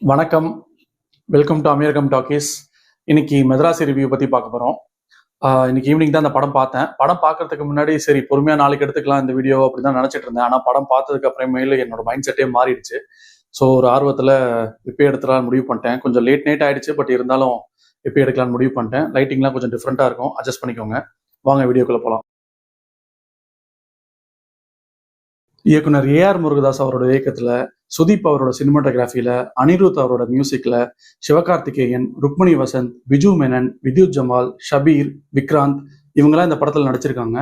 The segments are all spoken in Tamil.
வணக்கம். வெல்கம் டு அமீரகம் டாக்கீஸ். இன்னைக்கு மெட்ராஸ் ரிவ்யூ பற்றி பார்க்க போகிறோம். இன்னைக்கு ஈவினிங் தான் அந்த படம் பார்த்தேன். படம் பார்க்கறதுக்கு முன்னாடி சரி பொறுமையாக நாளைக்கு எடுத்துக்கலாம் இந்த வீடியோ அப்படி தான் நினச்சிட்டு இருந்தேன். ஆனால் படம் பார்த்ததுக்கு அப்புறமேல என்னோட மைண்ட் செட்டே மாறிடுச்சு. ஸோ ஒரு ஆர்வத்தில் இப்போ எடுத்துலான்னு முடிவு பண்ணிட்டேன். கொஞ்சம் லேட் நைட் ஆயிடுச்சு, பட் இருந்தாலும் இப்போ எடுக்கலான்னு முடிவு பண்ணிட்டேன். லைட்டிங்லாம் கொஞ்சம் டிஃப்ரெண்ட்டாக இருக்கும், அட்ஜஸ்ட் பண்ணிக்கோங்க. வாங்க வீடியோக்குள்ளே போகலாம். இயக்குனர் ஏஆர் முருகதாஸ் அவரோட இயக்கத்துல, சுதீப் அவரோட சினிமாட்டோகிராஃபில, அனிருத் அவரோட மியூசிக்ல, சிவகார்த்திகேயன், ருக்மணி வசந்த், பிஜு மேனன், வித்யுத் ஜமால், ஷபீர், விக்ராந்த் இவங்கெல்லாம் இந்த படத்துல நடிச்சிருக்காங்க.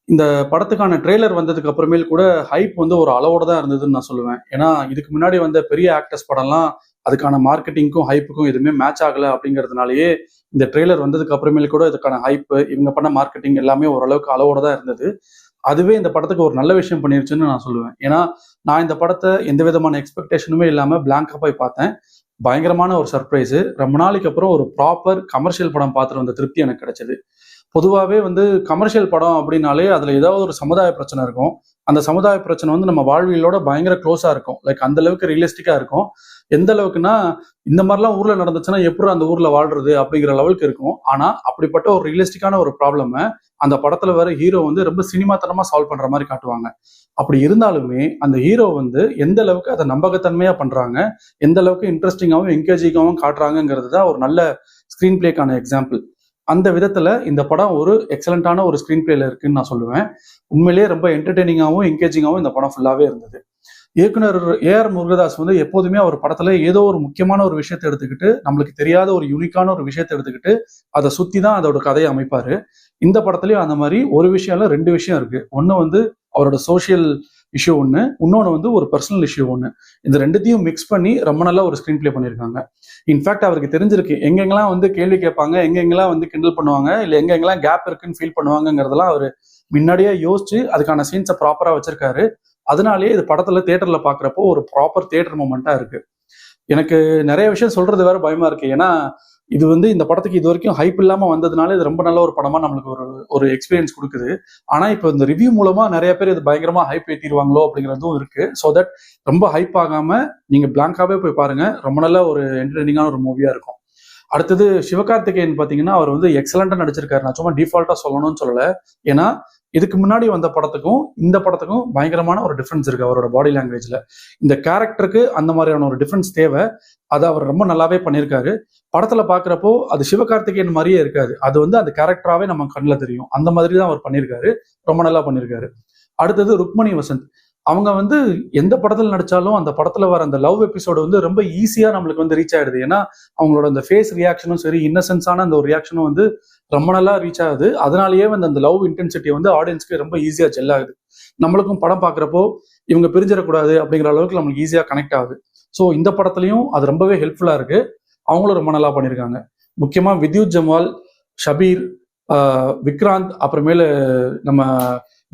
இந்த படத்துக்கான ட்ரெய்லர் வந்ததுக்கு அப்புறமேல் கூட ஹைப் வந்து ஒரு அளவோட தான் இருந்ததுன்னு நான் சொல்லுவேன். ஏன்னா இதுக்கு முன்னாடி வந்த பெரிய ஆக்டர்ஸ் படம்லாம் அதுக்கான மார்க்கெட்டிங்க்கும் ஹைப்புக்கும் எதுவுமே மேட்ச் ஆகல அப்படிங்கிறதுனாலயே இந்த ட்ரெய்லர் வந்ததுக்கு அப்புறமேல் கூட இதுக்கான ஹைப், இவங்க பண்ண மார்க்கெட்டிங் எல்லாமே ஓரளவுக்கு அளவோட தான் இருந்தது. அதுவே இந்த படத்துக்கு ஒரு நல்ல விஷயம் பண்ணிருச்சுன்னு நான் சொல்லுவேன். ஏன்னா நான் இந்த படத்தை எந்த விதமான எக்ஸ்பெக்டேஷனுமே இல்லாம பிளாங்கா போய் பார்த்தேன். பயங்கரமான ஒரு சர்ப்ரைஸ். ரொம்ப நாளைக்கு அப்புறம் ஒரு ப்ராப்பர் கமர்ஷியல் படம் பார்த்துட்டு வந்த திருப்தி எனக்கு கிடைச்சது. பொதுவாகவே வந்து கமர்ஷியல் படம் அப்படின்னாலே அதுல ஏதாவது ஒரு சமுதாய பிரச்சனை இருக்கும். அந்த சமுதாய பிரச்சனை வந்து நம்ம வாழ்வியலோட பயங்கர க்ளோஸா இருக்கும். லைக் அந்த அளவுக்கு ரியலிஸ்டிக்கா இருக்கும். எந்த அளவுக்குன்னா, இந்த மாதிரிலாம் ஊர்ல நடந்துச்சுன்னா எப்படி அந்த ஊர்ல வாழ்றது அப்படிங்கிற லெவலுக்கு இருக்கும். ஆனா அப்படிப்பட்ட ஒரு ரியலிஸ்டிக்கான ஒரு ப்ராப்ளம அந்த படத்துல வர ஹீரோ வந்து ரொம்ப சினிமாத்தனமா சால்வ் பண்ற மாதிரி காட்டுவாங்க. அப்படி இருந்தாலுமே அந்த ஹீரோ வந்து எந்த அளவுக்கு அதை நம்பகத்தன்மையா பண்றாங்க, எந்த அளவுக்கு இன்ட்ரெஸ்டிங்காவும் என்கேஜிங்காவும் காட்டுறாங்கிறது தான் ஒரு நல்ல ஸ்கிரீன் பிளேக்கான எக்ஸாம்பிள். அந்த விதத்துல இந்த படம் ஒரு எக்ஸலண்டான ஒரு ஸ்கிரீன் பிளேல இருக்குன்னு நான் சொல்லுவேன். உண்மையிலேயே ரொம்ப என்டர்டெய்னிங்காகவும் என்கேஜிங்காகவும் இந்த படம் ஃபுல்லாவே இருந்தது. இயக்குனர் ஏஆர் முருகதாஸ் வந்து எப்போதுமே அவர் படத்துல ஏதோ ஒரு முக்கியமான ஒரு விஷயத்தை எடுத்துக்கிட்டு, நம்மளுக்கு தெரியாத ஒரு யூனிக்கான ஒரு விஷயத்தை எடுத்துக்கிட்டு அதை சுத்தி தான் அதோட கதையை அமைப்பாரு. இந்த படத்துலயும் அந்த மாதிரி ஒரு விஷயம் இல்ல, ரெண்டு விஷயம் இருக்கு. ஒன்னு வந்து அவரோட சோசியல் இஷ்யூ ஒன்று, இன்னொன்று வந்து ஒரு பர்சனல் இஷ்யூ ஒன்று. இந்த ரெண்டுத்தையும் மிக்ஸ் பண்ணி ரொம்ப நல்லா ஒரு ஸ்க்ரீன் பிளே பண்ணியிருக்காங்க. இன்ஃபேக்ட் அவருக்கு தெரிஞ்சிருக்கு எங்கெங்கெல்லாம் வந்து கேள்வி கேட்பாங்க, எங்கெங்கெல்லாம் வந்து கிண்டல் பண்ணுவாங்க, இல்லை எங்கெங்கெல்லாம் கேப் இருக்குன்னு ஃபீல் பண்ணுவாங்கிறதெல்லாம் அவர் முன்னாடியே யோசிச்சு அதுக்கான சீன்ஸை ப்ராப்பரா வச்சிருக்காரு. அதனாலேயே இது படத்துல தியேட்டர்ல பாக்குறப்போ ஒரு ப்ராப்பர் தியேட்டர் மூமெண்டா இருக்கு. எனக்கு நிறைய விஷயம் சொல்றது வேற பயமா இருக்கு. ஏன்னா இது வந்து இந்த படத்துக்கு இது வரைக்கும் ஹைப் இல்லாம வந்ததுனால இது ரொம்ப நல்ல ஒரு படமா நம்மளுக்கு ஒரு ஒரு எக்ஸ்பீரியன்ஸ் கொடுக்குது. ஆனா இப்போ இந்த ரிவ்யூ மூலமா நிறைய பேர் இது பயங்கரமா ஹைப் ஏத்திடுவாங்களோ அப்படிங்கிறதும் இருக்கு. ஸோ தட் ரொம்ப ஹைப் ஆகாம நீங்க பிளாங்காவே போய் பாருங்க. ரொம்ப நல்ல ஒரு என்டர்டெய்னிங்கான ஒரு மூவியா இருக்கும். அடுத்தது சிவகார்த்திகேயன் பாத்தீங்கன்னா அவர் வந்து எக்ஸலண்டா நடிச்சிருக்காரு. நான் சும்மா டிஃபால்ட்டா சொல்லணும்னு சொல்லல. ஏன்னா இதுக்கு முன்னாடி வந்த படத்துக்கும் இந்த படத்துக்கும் பயங்கரமான ஒரு டிஃபரன்ஸ் இருக்கு அவரோட பாடி லாங்குவேஜ்ல. இந்த கேரக்டருக்கு அந்த மாதிரியான ஒரு டிஃபரன்ஸ் தேவை. அதை அவர் ரொம்ப நல்லாவே பண்ணியிருக்காரு. படத்துல பாக்குறப்போ அது சிவகார்த்திகேயன் மாதிரியே இருக்காது. அது வந்து அந்த கேரக்டராவே நம்ம கண்ணில் தெரியும். அந்த மாதிரி தான் அவர் பண்ணியிருக்காரு. ரொம்ப நல்லா பண்ணியிருக்காரு. அடுத்தது ருக்மணி வசந்த். அவங்க வந்து எந்த படத்துல நடிச்சாலும் அந்த படத்துல வர அந்த லவ் எபிசோடு வந்து ரொம்ப ஈஸியா நம்மளுக்கு வந்து ரீச் ஆயிடுது. ஏன்னா அவங்களோட அந்த ஃபேஸ் ரியாக்ஷனும் சரி, இன்னசென்ஸான அந்த ஒரு ரியாக்ஷனும் வந்து ரொம்ப நல்லா ரீச் ஆகுது. அதனாலேயே வந்து அந்த லவ் இன்டென்சிட்டி வந்து ஆடியன்ஸ்க்கு ரொம்ப ஈஸியா ஜெல் ஆகுது. நம்மளுக்கும் படம் பார்க்குறப்போ இவங்க பிரிஞ்சிடக்கூடாது அப்படிங்கிற அளவுக்கு நம்மளுக்கு ஈஸியா கனெக்ட் ஆகுது. ஸோ இந்த படத்துலையும் அது ரொம்பவே ஹெல்ப்ஃபுல்லா இருக்கு. அவங்களும் ரொம்ப நல்லா பண்ணியிருக்காங்க. முக்கியமா வித்யுத் ஜமால், ஷபீர், விக்ராந்த், அப்புறமேலு நம்ம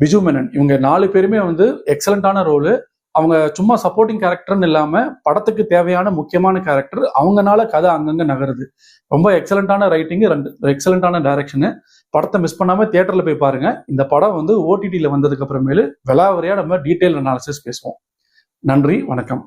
பிஜு மேனன், இவங்க 4 பேருமே வந்து எக்ஸலண்டான ரோலு. அவங்க சும்மா சப்போர்ட்டிங் கேரக்டர்னு இல்லாம படத்துக்கு தேவையான முக்கியமான கேரக்டர். அவங்கனால கதை அங்கங்க நகருது. ரொம்ப எக்ஸலண்டான ரைட்டிங், எக்ஸலண்டான டைரக்ஷனு. படத்தை மிஸ் பண்ணாம தியேட்டர்ல போய் பாருங்க. இந்த படம் வந்து ஓடிடியில வந்ததுக்கு அப்புறமேலு விலாவரியா நம்ம டீடைல் அனாலிசிஸ் பேசுவோம். நன்றி, வணக்கம்.